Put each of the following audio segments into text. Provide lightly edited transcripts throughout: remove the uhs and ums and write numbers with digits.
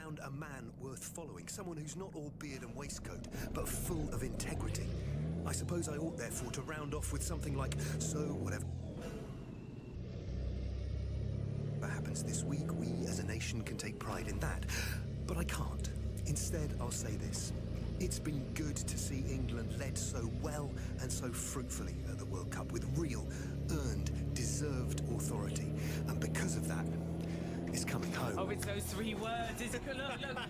found a man worth following, someone who's not all beard and waistcoat, but full of integrity. I suppose I ought, therefore, to round off with something like, so whatever happens this week, we as a nation can take pride in that. But I can't. Instead, I'll say this. It's been good to see England led so well and so fruitfully at the World Cup with real, earned, deserved authority. And because of that, it's coming home. Oh, it's those three words. It's, look,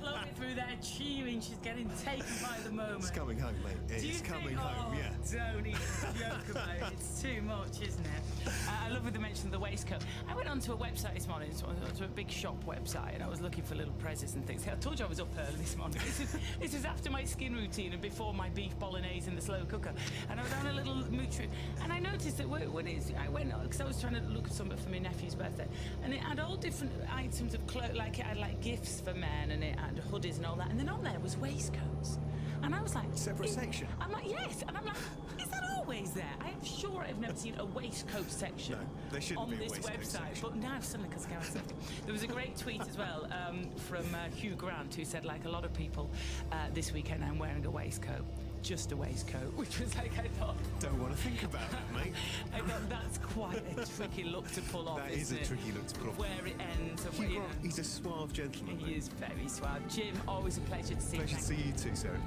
Chloe through there cheering. She's getting taken by the moment. It's coming home, mate. It's coming home, yeah. Don't even joke about it. It's too much, isn't it? I love the mention of the waistcoat. I went onto a website this morning, to a big shop website, and I was looking for little prezzies and things. I told you I was up early this morning. This is after my skin routine and before my beef bolognese in the slow cooker. And I was on a little mooch, and I noticed that I went, because I was trying to look at something for my nephew's birthday, and it had all different items of clothes, like it had like gifts for men, and it had hoodies and all that, and then on there was waistcoats. And I was like... Separate section? I'm like, yes. And I'm like, is that always there? I am sure I've never seen a waistcoat section on this website. Section. But now suddenly, because there was a great tweet as well from Hugh Grant, who said, like a lot of people this weekend, I'm wearing a waistcoat. Just a waistcoat, which was like, I thought... Don't want to think about it, mate. I thought that's quite a tricky look to pull off, That is a tricky look to pull off. Where it ends. And Hugh Grant, he's a suave gentleman. He is very suave. Jim, always a pleasure to see you. Pleasure to see you too, Sarah.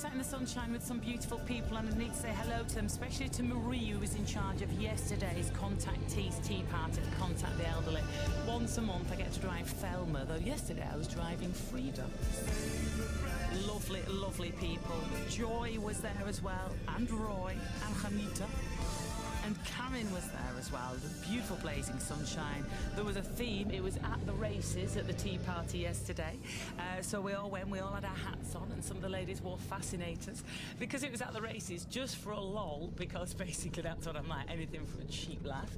sat in the sunshine with some beautiful people, and I need to say hello to them, especially to Marie, who was in charge of yesterday's Contact Tees Tea Party for Contact the Elderly. Once a month I get to drive Thelma, though yesterday I was driving Frida. Lovely, lovely people. Joy was there as well, and Roy, and Hamita, and Karen. Darren was there as well. The beautiful blazing sunshine. There was a theme. It was at the races at the tea party yesterday. So we all went. We all had our hats on, and some of the ladies wore fascinators because it was at the races just for a lull. Because basically that's what I'm like. Anything for a cheap laugh.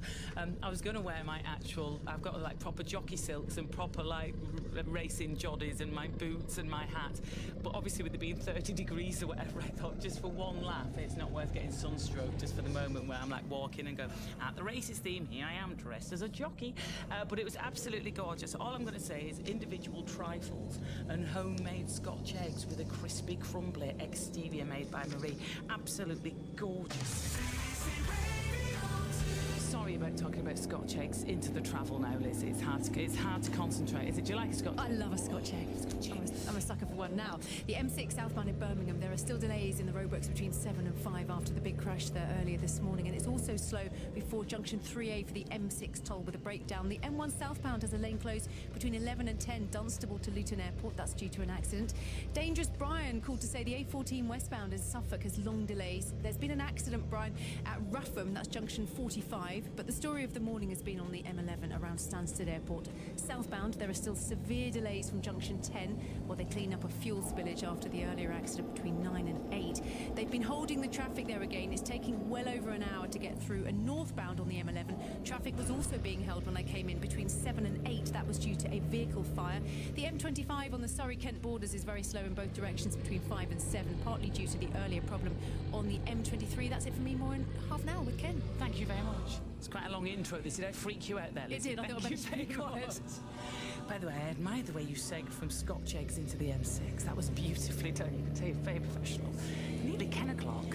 I was going to wear my actual. I've got like proper jockey silks and proper like racing joddies and my boots and my hat. But obviously with it being 30 degrees or whatever, I thought just for one laugh, it's not worth getting sunstroke just for the moment where I'm like walking and go, at the races theme, here I am dressed as a jockey. But it was absolutely gorgeous. All I'm going to say is individual trifles and homemade Scotch eggs with a crispy, crumbly exterior made by Marie. Absolutely gorgeous. Sorry about talking about Scotch eggs into the travel now, Liz. It's hard to concentrate. Do you like a Scotch egg? I love a Scotch egg. I'm a sucker for one now. The M6 southbound in Birmingham, there are still delays in the roadworks between 7 and 5 after the big crash there earlier this morning, and it's also slow before junction 3A for the M6 toll with a breakdown. The M1 southbound has a lane closed between 11 and 10 Dunstable to Luton Airport. That's due to an accident. Dangerous Brian called to say the A14 westbound in Suffolk has long delays. There's been an accident, Brian, at Rougham, that's junction 45, but the story of the morning has been on the M11 around Stansted Airport. Southbound, there are still severe delays from junction 10 while they clean up a fuel spillage after the earlier accident between 9 and 8. They've been holding the traffic there again. It's taking well over an hour to get through. And northbound on the M11, traffic was also being held when I came in between 7 and 8. That was due to a vehicle fire. The M25 on the Surrey-Kent borders is very slow in both directions between 5 and 7, partly due to the earlier problem on the M23. That's it for me. More in half an hour with Ken. Thank you very much. It's quite a long intro. Did I freak you out there, Liz? It did. I thought Thank I'd you better very be quiet. much. By the way, I admire the way you segged from Scotch eggs into the M6. That was beautifully done. You can tell you're very professional. Nearly 10 o'clock.